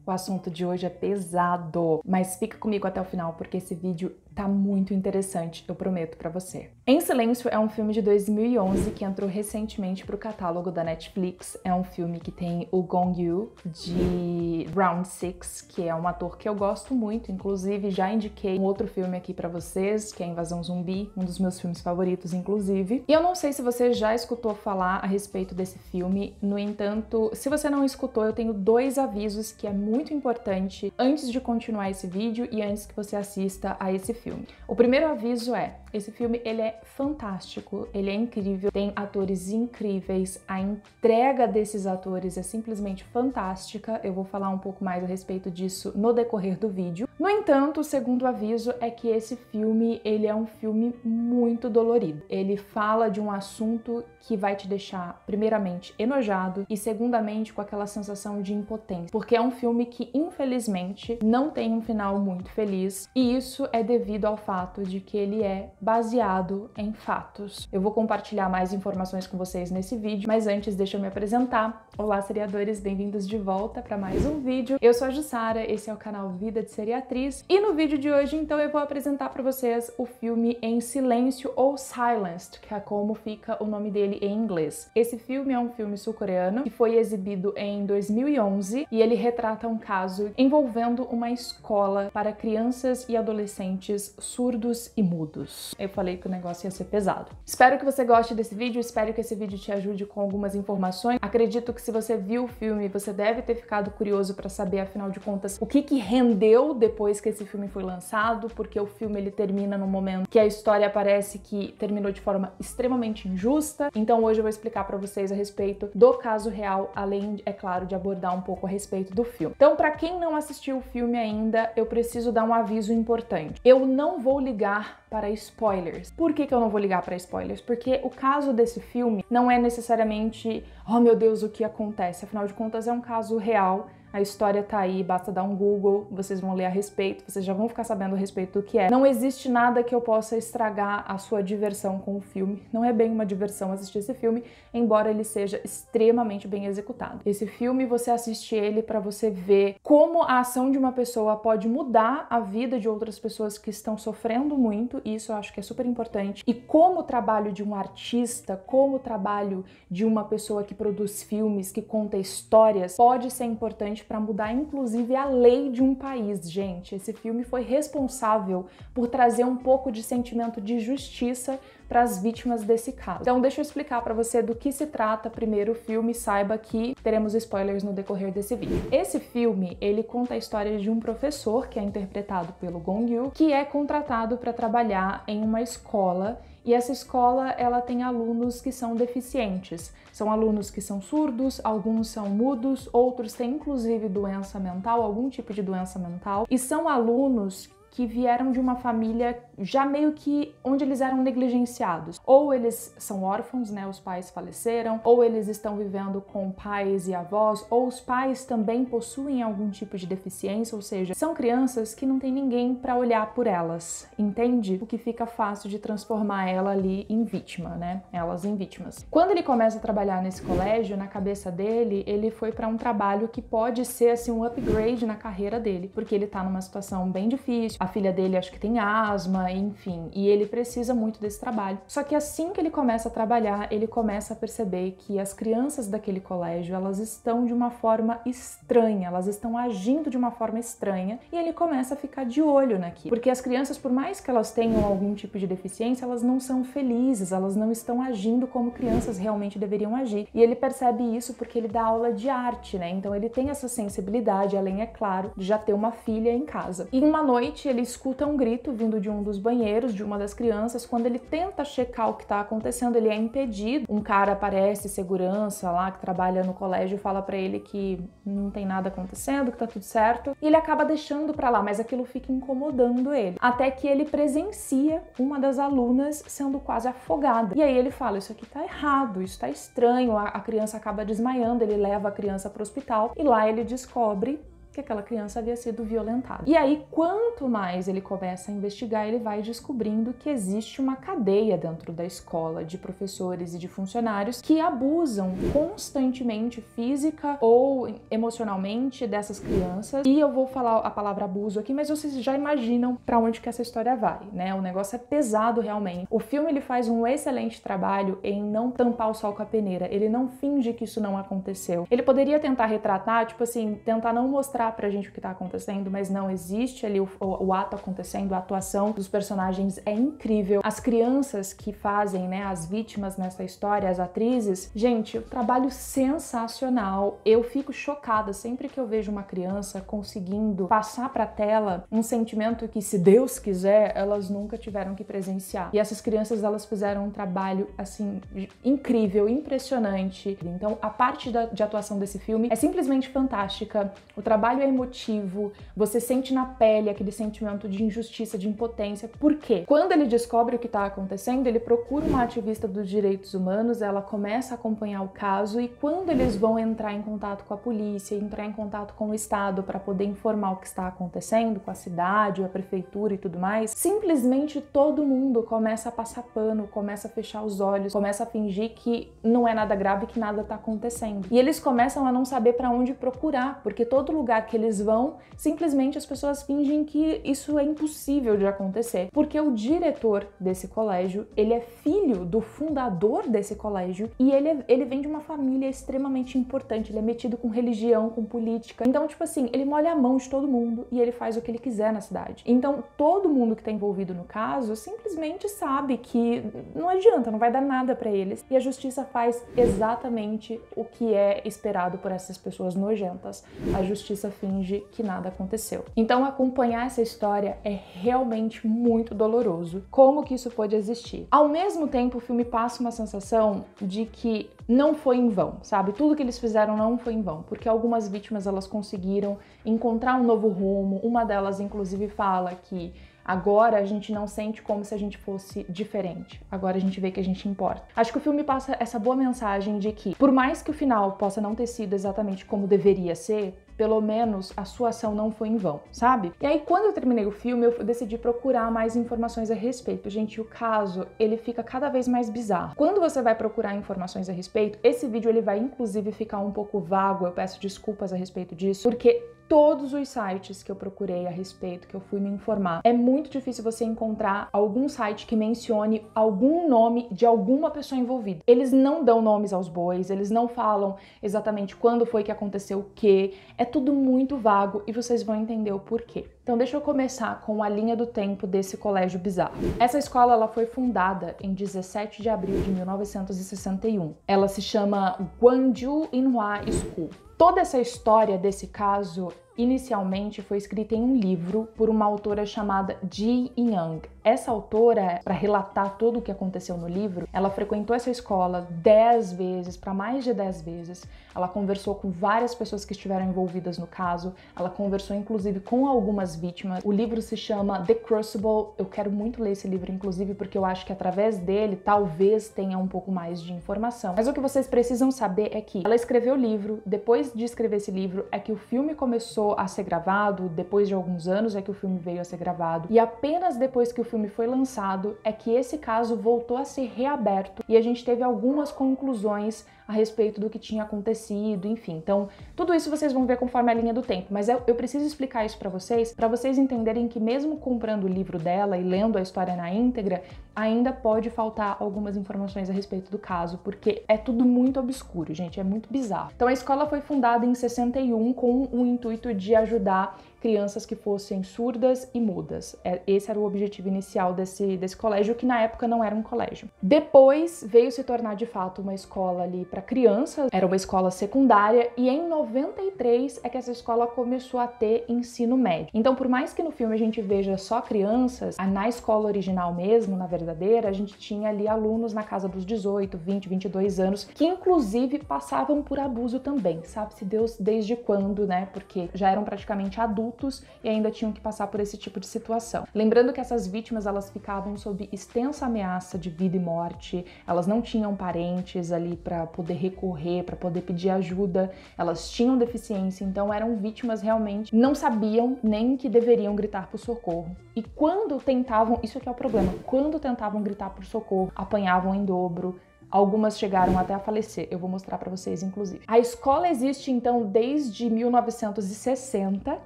O assunto de hoje é pesado, mas fica comigo até o final porque esse vídeo tá muito interessante, eu prometo pra você. Em Silêncio é um filme de 2011 que entrou recentemente pro catálogo da Netflix. É um filme que tem o Gong Yoo de Round Six, que é um ator que eu gosto muito, inclusive já indiquei um outro filme aqui pra vocês, que é Invasão Zumbi, um dos meus filmes favoritos, inclusive. E eu não sei se você já escutou falar a respeito desse filme, no entanto, se você não escutou, eu tenho dois avisos que é muito importante antes de continuar esse vídeo e antes que você assista a esse filme. O primeiro aviso é, esse filme ele é fantástico, ele é incrível, tem atores incríveis, a entrega desses atores é simplesmente fantástica, eu vou falar um pouco mais a respeito disso no decorrer do vídeo. No entanto, o segundo aviso é que esse filme, ele é um filme muito dolorido. Ele fala de um assunto que vai te deixar, primeiramente, enojado e, segundamente, com aquela sensação de impotência. Porque é um filme que, infelizmente, não tem um final muito feliz e isso é devido ao fato de que ele é baseado em fatos. Eu vou compartilhar mais informações com vocês nesse vídeo, mas antes deixa eu me apresentar. Olá, seriadores, bem-vindos de volta para mais um vídeo. Eu sou a Jussara, esse é o canal Vida de Seriatriz e no vídeo de hoje, então, eu vou apresentar para vocês o filme Em Silêncio ou Silenced, que é como fica o nome dele em inglês. Esse filme é um filme sul-coreano que foi exibido em 2011 e ele retrata um caso envolvendo uma escola para crianças e adolescentes surdos e mudos. Eu falei que o negócio ia ser pesado. Espero que você goste desse vídeo, espero que esse vídeo te ajude com algumas informações. Acredito que se você viu o filme, você deve ter ficado curioso para saber, afinal de contas, o que rendeu depois que esse filme foi lançado, porque o filme ele termina no momento que a história parece que terminou de forma extremamente injusta. Então hoje eu vou explicar para vocês a respeito do caso real, além, é claro, de abordar um pouco a respeito do filme. Então, para quem não assistiu o filme ainda, eu preciso dar um aviso importante. Eu não vou ligar para spoilers. Por que eu não vou ligar para spoilers? Porque o caso desse filme não é necessariamente, oh meu Deus, o que acontece? Afinal de contas, é um caso real. A história tá aí, basta dar um Google, vocês vão ler a respeito, vocês já vão ficar sabendo a respeito do que é. Não existe nada que eu possa estragar a sua diversão com o filme. Não é bem uma diversão assistir esse filme, embora ele seja extremamente bem executado. Esse filme, você assiste ele para você ver como a ação de uma pessoa pode mudar a vida de outras pessoas que estão sofrendo muito, e isso eu acho que é super importante, e como o trabalho de um artista, como o trabalho de uma pessoa que produz filmes, que conta histórias, pode ser importante para mudar inclusive a lei de um país, gente. Esse filme foi responsável por trazer um pouco de sentimento de justiça para as vítimas desse caso. Então deixa eu explicar para você do que se trata primeiro o filme, saiba que teremos spoilers no decorrer desse vídeo. Esse filme, ele conta a história de um professor, que é interpretado pelo Gong Yoo, que é contratado para trabalhar em uma escola. E essa escola, ela tem alunos que são deficientes. São alunos que são surdos, alguns são mudos, outros têm inclusive doença mental, algum tipo de doença mental. E são alunos que vieram de uma família já meio que onde eles eram negligenciados. Ou eles são órfãos, né, os pais faleceram, ou eles estão vivendo com pais e avós, ou os pais também possuem algum tipo de deficiência, ou seja, são crianças que não tem ninguém para olhar por elas, entende? O que fica fácil de transformar ela ali em vítima, né? Elas em vítimas. Quando ele começa a trabalhar nesse colégio, na cabeça dele, ele foi para um trabalho que pode ser assim um upgrade na carreira dele, porque ele tá numa situação bem difícil. A filha dele acho que tem asma, enfim, e ele precisa muito desse trabalho. Só que assim que ele começa a trabalhar, ele começa a perceber que as crianças daquele colégio, elas estão de uma forma estranha, elas estão agindo de uma forma estranha, e ele começa a ficar de olho naquilo. Porque as crianças, por mais que elas tenham algum tipo de deficiência, elas não são felizes, elas não estão agindo como crianças realmente deveriam agir. E ele percebe isso porque ele dá aula de arte, né? Então ele tem essa sensibilidade, além, é claro, de já ter uma filha em casa. E uma noite ele escuta um grito vindo de um dos banheiros de uma das crianças. Quando ele tenta checar o que tá acontecendo, ele é impedido. Um cara aparece, segurança lá, que trabalha no colégio, fala pra ele que não tem nada acontecendo, que tá tudo certo. E ele acaba deixando pra lá, mas aquilo fica incomodando ele. Até que ele presencia uma das alunas sendo quase afogada. E aí ele fala, isso aqui tá errado, isso tá estranho. A criança acaba desmaiando, ele leva a criança pro hospital e lá ele descobre que aquela criança havia sido violentada. E aí, quanto mais ele começa a investigar, ele vai descobrindo que existe uma cadeia dentro da escola de professores e de funcionários que abusam constantemente física ou emocionalmente dessas crianças. E eu vou falar a palavra abuso aqui, mas vocês já imaginam para onde que essa história vai, né? O negócio é pesado realmente. O filme ele faz um excelente trabalho em não tampar o sol com a peneira. Ele não finge que isso não aconteceu. Ele poderia tentar retratar, tipo assim, tentar não mostrar pra gente o que tá acontecendo, mas não existe ali o ato acontecendo, a atuação dos personagens é incrível. As crianças que fazem, né, as vítimas nessa história, as atrizes, gente, o trabalho sensacional. Eu fico chocada sempre que eu vejo uma criança conseguindo passar pra tela um sentimento que, se Deus quiser, elas nunca tiveram que presenciar. E essas crianças, elas fizeram um trabalho, assim, incrível, impressionante. Então, a parte de atuação desse filme é simplesmente fantástica. O trabalho é emotivo, você sente na pele aquele sentimento de injustiça, de impotência. Por quê? Quando ele descobre o que está acontecendo, ele procura uma ativista dos direitos humanos, ela começa a acompanhar o caso, e quando eles vão entrar em contato com a polícia, entrar em contato com o Estado para poder informar o que está acontecendo, com a cidade, a prefeitura e tudo mais, simplesmente todo mundo começa a passar pano, começa a fechar os olhos, começa a fingir que não é nada grave, que nada tá acontecendo. E eles começam a não saber para onde procurar, porque todo lugar que eles vão, simplesmente as pessoas fingem que isso é impossível de acontecer. Porque o diretor desse colégio, ele é filho do fundador desse colégio e ele vem de uma família extremamente importante, ele é metido com religião, com política. Então, tipo assim, ele molha a mão de todo mundo e ele faz o que ele quiser na cidade. Então, todo mundo que tá envolvido no caso simplesmente sabe que não adianta, não vai dar nada pra eles. E a justiça faz exatamente o que é esperado por essas pessoas nojentas. A justiça finge que nada aconteceu. Então, acompanhar essa história é realmente muito doloroso. Como que isso pode existir? Ao mesmo tempo, o filme passa uma sensação de que não foi em vão, sabe? Tudo que eles fizeram não foi em vão, porque algumas vítimas, elas conseguiram encontrar um novo rumo. Uma delas, inclusive, fala que agora a gente não sente como se a gente fosse diferente. Agora a gente vê que a gente importa. Acho que o filme passa essa boa mensagem de que, por mais que o final possa não ter sido exatamente como deveria ser, pelo menos a sua ação não foi em vão, sabe? E aí, quando eu terminei o filme, eu decidi procurar mais informações a respeito. Gente, o caso, ele fica cada vez mais bizarro. Quando você vai procurar informações a respeito, esse vídeo ele vai inclusive ficar um pouco vago, eu peço desculpas a respeito disso, porque todos os sites que eu procurei a respeito, que eu fui me informar, é muito difícil você encontrar algum site que mencione algum nome de alguma pessoa envolvida. Eles não dão nomes aos bois, eles não falam exatamente quando foi que aconteceu o quê, é tudo muito vago e vocês vão entender o porquê. Então deixa eu começar com a linha do tempo desse colégio bizarro. Essa escola, ela foi fundada em 17 de abril de 1961. Ela se chama Gwangju Inhwa School. Toda essa história desse caso, inicialmente, foi escrita em um livro por uma autora chamada Ji In-young. Essa autora, para relatar tudo o que aconteceu no livro, ela frequentou essa escola 10 vezes, para mais de 10 vezes. Ela conversou com várias pessoas que estiveram envolvidas no caso. Ela conversou, inclusive, com algumas vítimas. O livro se chama The Crucible. Eu quero muito ler esse livro, inclusive, porque eu acho que através dele, talvez tenha um pouco mais de informação. Mas o que vocês precisam saber é que ela escreveu o livro, depois de escrever esse livro, é que o filme começou a ser gravado, depois de alguns anos é que o filme veio a ser gravado, e apenas depois que o filme foi lançado é que esse caso voltou a ser reaberto e a gente teve algumas conclusões a respeito do que tinha acontecido, enfim. Então, tudo isso vocês vão ver conforme a linha do tempo, mas eu preciso explicar isso para vocês entenderem que mesmo comprando o livro dela e lendo a história na íntegra, ainda pode faltar algumas informações a respeito do caso, porque é tudo muito obscuro, gente, é muito bizarro. Então, a escola foi fundada em 61 com o intuito de ajudar crianças que fossem surdas e mudas. Esse era o objetivo inicial desse colégio, que na época não era um colégio. Depois veio se tornar de fato uma escola ali para crianças, era uma escola secundária, e em 93 é que essa escola começou a ter ensino médio. Então, por mais que no filme a gente veja só crianças, na escola original mesmo, na verdadeira, a gente tinha ali alunos na casa dos 18, 20, 22 anos, que inclusive passavam por abuso também, sabe-se Deus desde quando, né? Porque já eram praticamente adultos adultos e ainda tinham que passar por esse tipo de situação. Lembrando que essas vítimas, elas ficavam sob extensa ameaça de vida e morte, elas não tinham parentes ali para poder recorrer, para poder pedir ajuda, elas tinham deficiência, então eram vítimas realmente, não sabiam nem que deveriam gritar por socorro. E quando tentavam, isso aqui é o problema, quando tentavam gritar por socorro, apanhavam em dobro. Algumas chegaram até a falecer, eu vou mostrar para vocês, inclusive. A escola existe, então, desde 1960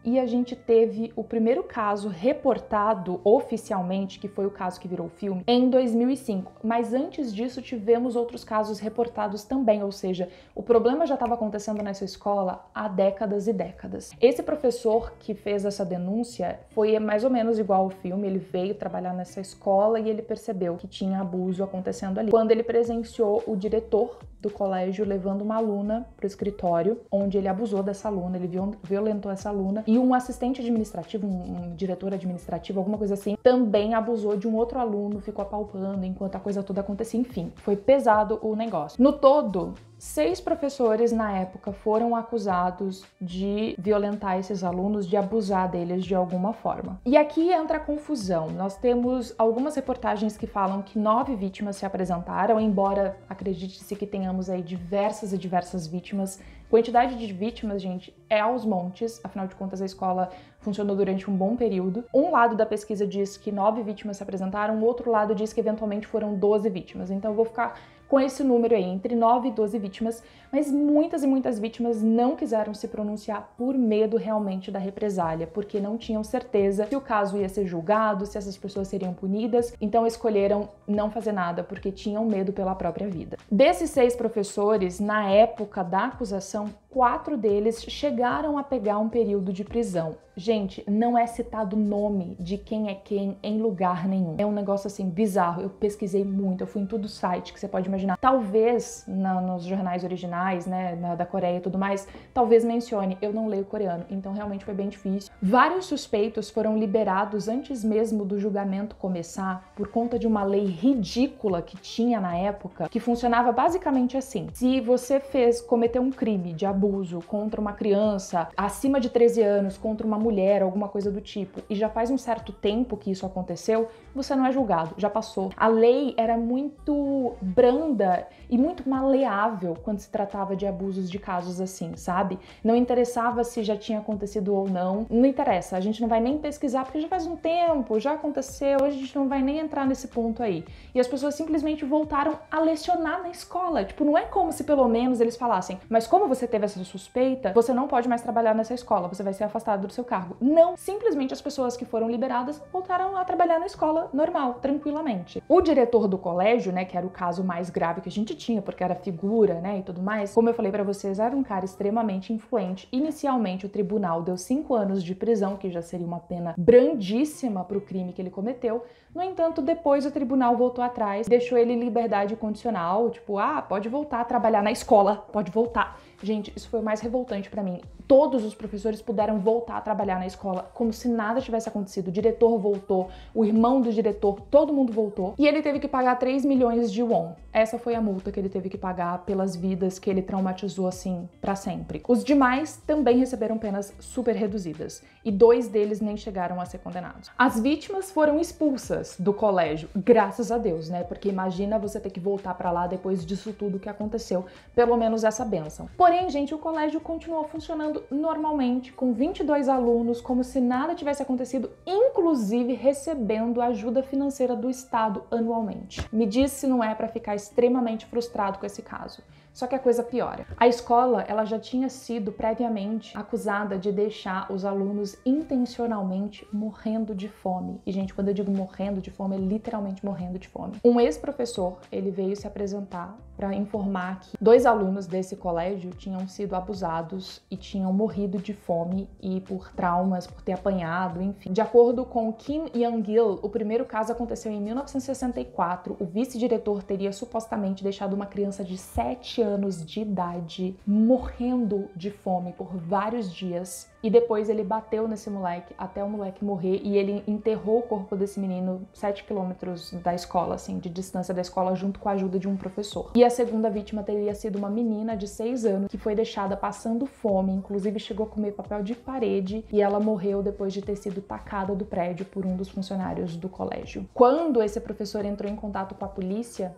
e a gente teve o primeiro caso reportado oficialmente, que foi o caso que virou filme, em 2005. Mas antes disso, tivemos outros casos reportados também, ou seja, o problema já estava acontecendo nessa escola há décadas e décadas. Esse professor que fez essa denúncia foi mais ou menos igual ao filme, ele veio trabalhar nessa escola e ele percebeu que tinha abuso acontecendo ali. Quando ele presenciou o diretor do colégio levando uma aluna para o escritório, onde ele abusou dessa aluna, ele violentou essa aluna, e um assistente administrativo, um diretor administrativo, alguma coisa assim, também abusou de um outro aluno, ficou apalpando enquanto a coisa toda acontecia. Enfim, foi pesado o negócio. No todo, 6 professores na época foram acusados de violentar esses alunos, de abusar deles de alguma forma. E aqui entra a confusão. Nós temos algumas reportagens que falam que 9 vítimas se apresentaram, embora acredite-se que tenhamos aí diversas e diversas vítimas. Quantidade de vítimas, gente, é aos montes, afinal de contas a escola funcionou durante um bom período. Um lado da pesquisa diz que 9 vítimas se apresentaram, o outro lado diz que eventualmente foram 12 vítimas. Então eu vou ficar com esse número aí, entre 9 e 12 vítimas, mas muitas e muitas vítimas não quiseram se pronunciar por medo realmente da represália, porque não tinham certeza se o caso ia ser julgado, se essas pessoas seriam punidas, então escolheram não fazer nada, porque tinham medo pela própria vida. Desses 6 professores, na época da acusação, 4 deles chegaram a pegar um período de prisão. Gente, não é citado o nome de quem é quem em lugar nenhum. É um negócio assim bizarro. Eu pesquisei muito, eu fui em todo o site que você pode imaginar. Talvez nos jornais originais, né, da Coreia e tudo mais, talvez mencione. Eu não leio coreano, então realmente foi bem difícil. Vários suspeitos foram liberados antes mesmo do julgamento começar por conta de uma lei ridícula que tinha na época, que funcionava basicamente assim: se você cometeu um crime de abuso contra uma criança acima de 13 anos, contra uma mulher, alguma coisa do tipo, e já faz um certo tempo que isso aconteceu, você não é julgado, já passou. A lei era muito branda e muito maleável quando se tratava de abusos de casos assim, sabe? Não interessava se já tinha acontecido ou não, não interessa, a gente não vai nem pesquisar porque já faz um tempo, já aconteceu, a gente não vai nem entrar nesse ponto aí. E as pessoas simplesmente voltaram a lecionar na escola, tipo, não é como se pelo menos eles falassem, mas como você teve essa suspeita, você não pode mais trabalhar nessa escola, você vai ser afastado do seu cargo. Não, simplesmente as pessoas que foram liberadas voltaram a trabalhar na escola normal, tranquilamente. O diretor do colégio, né, que era o caso mais grave que a gente tinha, porque era figura, né, e tudo mais, como eu falei pra vocês, era um cara extremamente influente. Inicialmente o tribunal deu 5 anos de prisão, que já seria uma pena brandíssima pro crime que ele cometeu. No entanto, depois o tribunal voltou atrás, deixou ele em liberdade condicional, tipo, pode voltar a trabalhar na escola, pode voltar. Gente, isso foi o mais revoltante pra mim. Todos os professores puderam voltar a trabalhar na escola como se nada tivesse acontecido. O diretor voltou, o irmão do diretor, todo mundo voltou. E ele teve que pagar 3 milhões de won. Essa foi a multa que ele teve que pagar pelas vidas que ele traumatizou assim pra sempre. Os demais também receberam penas super reduzidas. E 2 deles nem chegaram a ser condenados. As vítimas foram expulsas do colégio, graças a Deus, né? Porque imagina você ter que voltar pra lá depois disso tudo que aconteceu. Pelo menos essa bênção. Porém, gente, o colégio continuou funcionando normalmente, com 22 alunos, como se nada tivesse acontecido, inclusive recebendo ajuda financeira do Estado anualmente. Me diz se não é para ficar extremamente frustrado com esse caso. Só que a coisa piora. A escola, ela já tinha sido previamente acusada de deixar os alunos intencionalmente morrendo de fome. E, gente, quando eu digo morrendo de fome, é literalmente morrendo de fome. Um ex-professor, ele veio se apresentar para informar que 2 alunos desse colégio tinham sido abusados e tinham morrido de fome e por traumas, por ter apanhado, enfim. De acordo com Kim Young-gil, o primeiro caso aconteceu em 1964. O vice-diretor teria supostamente deixado uma criança de 7 anos de idade, morrendo de fome por vários dias. E depois ele bateu nesse moleque até o moleque morrer e ele enterrou o corpo desse menino 7 quilômetros da escola, assim, de distância da escola, junto com a ajuda de um professor. E a segunda vítima teria sido uma menina de 6 anos que foi deixada passando fome, inclusive chegou a comer papel de parede, e ela morreu depois de ter sido tacada do prédio por um dos funcionários do colégio. Quando esse professor entrou em contato com a polícia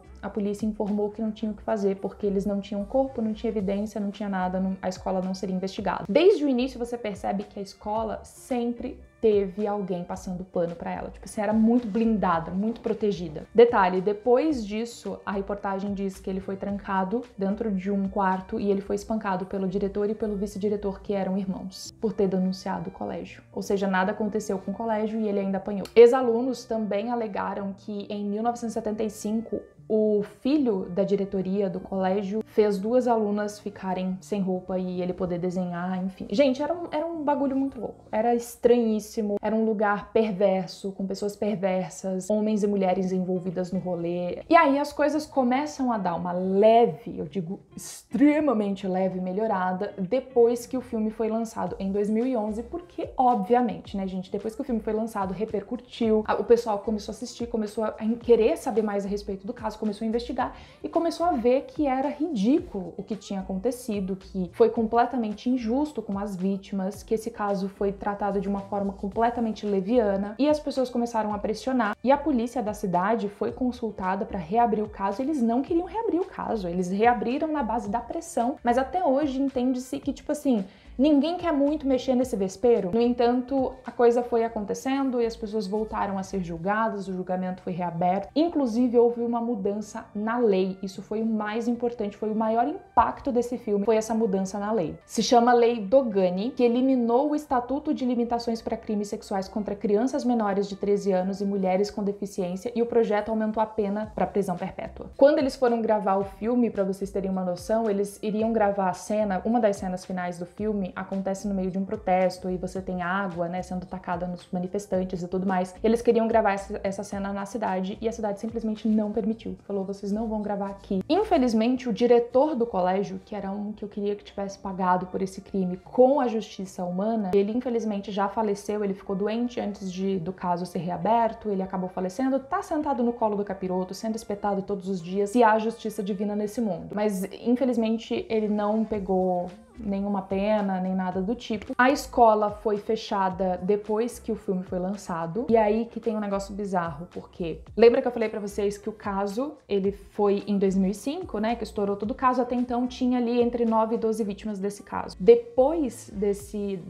informou que não tinha o que fazer, porque eles não tinham corpo, não tinha evidência, não tinha nada, a escola não seria investigada. Desde o início você percebe que a escola sempre teve alguém passando pano pra ela. Tipo assim, era muito blindada, muito protegida. Detalhe, depois disso, a reportagem diz que ele foi trancado dentro de um quarto e ele foi espancado pelo diretor e pelo vice-diretor, que eram irmãos, por ter denunciado o colégio. Ou seja, nada aconteceu com o colégio e ele ainda apanhou. Ex-alunos também alegaram que em 1975, o filho da diretoria do colégio fez 2 alunas ficarem sem roupa e ele poder desenhar, enfim. Gente, era um bagulho muito louco. Era estranhíssimo, era um lugar perverso, com pessoas perversas, homens e mulheres envolvidas no rolê. E aí as coisas começam a dar uma leve, eu digo extremamente leve melhorada, depois que o filme foi lançado em 2011, porque, obviamente, né, gente, depois que o filme foi lançado, repercutiu, o pessoal começou a assistir, começou a querer saber mais a respeito do caso, começou a investigar e começou a ver que era ridículo o que tinha acontecido, que foi completamente injusto com as vítimas, que esse caso foi tratado de uma forma completamente leviana, e as pessoas começaram a pressionar, e a polícia da cidade foi consultada para reabrir o caso. Eles não queriam reabrir o caso, eles reabriram na base da pressão, mas até hoje entende-se que, tipo assim, ninguém quer muito mexer nesse vespeiro. No entanto, a coisa foi acontecendo e as pessoas voltaram a ser julgadas, o julgamento foi reaberto. Inclusive, houve uma mudança na lei. Isso foi o mais importante, foi o maior impacto desse filme, foi essa mudança na lei. Se chama Lei Dogani, que eliminou o Estatuto de Limitações para Crimes Sexuais contra crianças menores de 13 anos e mulheres com deficiência, e o projeto aumentou a pena para prisão perpétua. Quando eles foram gravar o filme, para vocês terem uma noção, eles iriam gravar a cena, uma das cenas finais do filme acontece no meio de um protesto e você tem água, né, sendo tacada nos manifestantes e tudo mais. Eles queriam gravar essa cena na cidade e a cidade simplesmente não permitiu. Falou, vocês não vão gravar aqui. Infelizmente, o diretor do colégio, que era um que eu queria que tivesse pagado por esse crime com a justiça humana, ele infelizmente já faleceu, ele ficou doente antes do caso ser reaberto, ele acabou falecendo, tá sentado no colo do capiroto, sendo espetado todos os dias, e há justiça divina nesse mundo. Mas infelizmente ele não pegou nenhuma pena, nem nada do tipo. A escola foi fechada depois que o filme foi lançado, e aí que tem um negócio bizarro, porque lembra que eu falei pra vocês que o caso, ele foi em 2005, né, que estourou todo o caso. Até então tinha ali entre 9 e 12 vítimas desse caso. Depois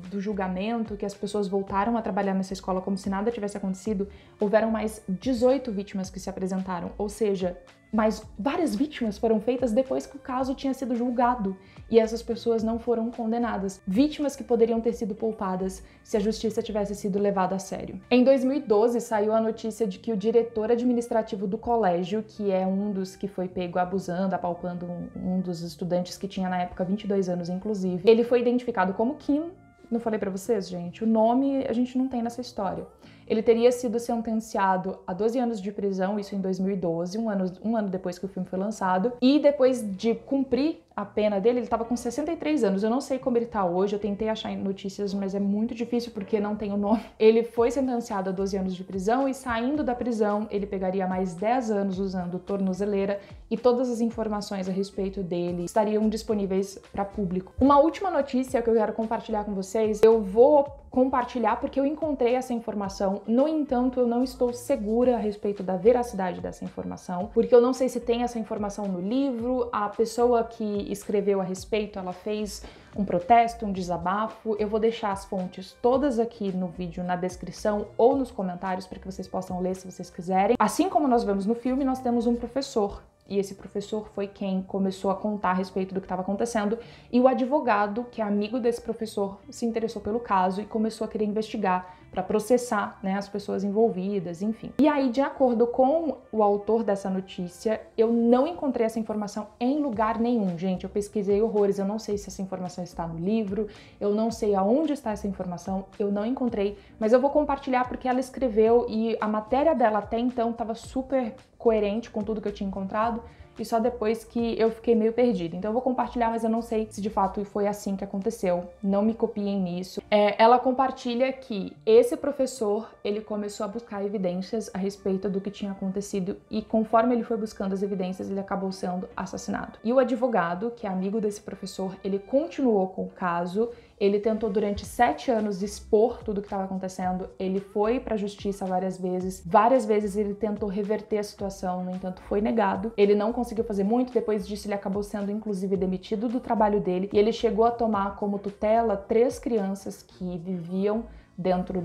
do julgamento, que as pessoas voltaram a trabalhar nessa escola como se nada tivesse acontecido, houveram mais 18 vítimas que se apresentaram, ou seja, mas várias vítimas foram feitas depois que o caso tinha sido julgado e essas pessoas não foram condenadas. Vítimas que poderiam ter sido poupadas se a justiça tivesse sido levada a sério. Em 2012, saiu a notícia de que o diretor administrativo do colégio, que é um dos que foi pego abusando, apalpando um dos estudantes que tinha na época 22 anos, inclusive, ele foi identificado como Kim. Não falei pra vocês, gente? O nome a gente não tem nessa história. Ele teria sido sentenciado a 12 anos de prisão, isso em 2012, um ano depois que o filme foi lançado. E depois de cumprir a pena dele, ele estava com 63 anos. Eu não sei como ele tá hoje, eu tentei achar notícias, mas é muito difícil porque não tem o nome. Ele foi sentenciado a 12 anos de prisão e, saindo da prisão, ele pegaria mais 10 anos usando tornozeleira, e todas as informações a respeito dele estariam disponíveis para público. Uma última notícia que eu quero compartilhar com vocês, eu vou compartilhar porque eu encontrei essa informação. No entanto, eu não estou segura a respeito da veracidade dessa informação, porque eu não sei se tem essa informação no livro. A pessoa que escreveu a respeito, ela fez um protesto, um desabafo. Eu vou deixar as fontes todas aqui no vídeo, na descrição ou nos comentários, para que vocês possam ler se vocês quiserem. Assim como nós vemos no filme, nós temos um professor. E esse professor foi quem começou a contar a respeito do que estava acontecendo, e o advogado, que é amigo desse professor, se interessou pelo caso e começou a querer investigar para processar, né, as pessoas envolvidas, enfim. E aí, de acordo com o autor dessa notícia, eu não encontrei essa informação em lugar nenhum, gente. Eu pesquisei horrores, eu não sei se essa informação está no livro, eu não sei aonde está essa informação, eu não encontrei, mas eu vou compartilhar porque ela escreveu e a matéria dela até então estava super coerente com tudo que eu tinha encontrado, e só depois que eu fiquei meio perdida. Então eu vou compartilhar, mas eu não sei se de fato foi assim que aconteceu. Não me copiem nisso. Ela compartilha que esse professor, ele começou a buscar evidências a respeito do que tinha acontecido e conforme ele foi buscando as evidências, ele acabou sendo assassinado. E o advogado, que é amigo desse professor, ele continuou com o caso. Ele tentou durante 7 anos expor tudo o que estava acontecendo, ele foi para a justiça várias vezes ele tentou reverter a situação, no entanto foi negado, ele não conseguiu fazer muito, depois disso ele acabou sendo inclusive demitido do trabalho dele e ele chegou a tomar como tutela 3 crianças que viviam dentro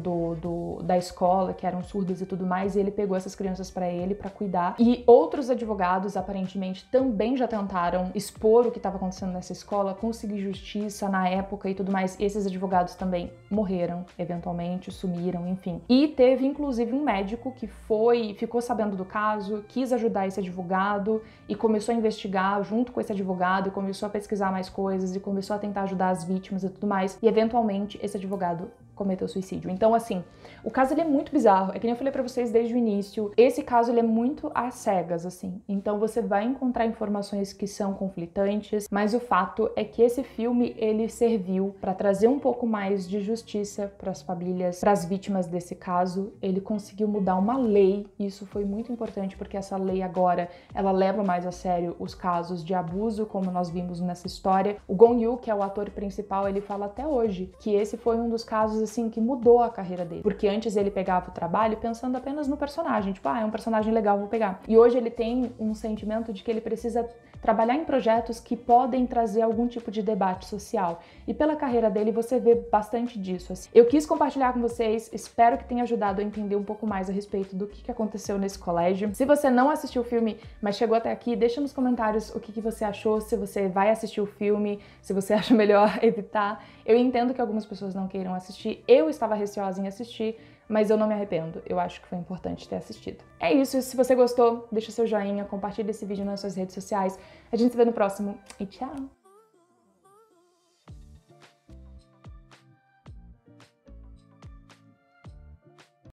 da escola, que eram surdas e tudo mais, e ele pegou essas crianças para ele, para cuidar. E outros advogados, aparentemente, também já tentaram expor o que estava acontecendo nessa escola, conseguir justiça na época e tudo mais. Esses advogados também morreram, eventualmente, sumiram, enfim. E teve, inclusive, um médico que ficou sabendo do caso, quis ajudar esse advogado e começou a investigar junto com esse advogado e começou a pesquisar mais coisas e começou a tentar ajudar as vítimas e tudo mais. E, eventualmente, esse advogado cometeu suicídio. Então, assim, o caso ele é muito bizarro. É que nem eu falei pra vocês desde o início. Esse caso ele é muito às cegas, assim. Então você vai encontrar informações que são conflitantes, mas o fato é que esse filme ele serviu pra trazer um pouco mais de justiça pras famílias, pras vítimas desse caso. Ele conseguiu mudar uma lei. E isso foi muito importante porque essa lei agora ela leva mais a sério os casos de abuso, como nós vimos nessa história. O Gong Yoo, que é o ator principal, ele fala até hoje que esse foi um dos casos assim que mudou a carreira dele, porque antes ele pegava o trabalho pensando apenas no personagem, tipo, é um personagem legal, vou pegar. E hoje ele tem um sentimento de que ele precisa trabalhar em projetos que podem trazer algum tipo de debate social. E pela carreira dele você vê bastante disso, assim. Eu quis compartilhar com vocês, espero que tenha ajudado a entender um pouco mais a respeito do que aconteceu nesse colégio. Se você não assistiu o filme, mas chegou até aqui, deixa nos comentários o que você achou, se você vai assistir o filme, se você acha melhor evitar. Eu entendo que algumas pessoas não queiram assistir, eu estava receosa em assistir, mas eu não me arrependo, eu acho que foi importante ter assistido. É isso, se você gostou, deixa seu joinha, compartilha esse vídeo nas suas redes sociais. A gente se vê no próximo e tchau!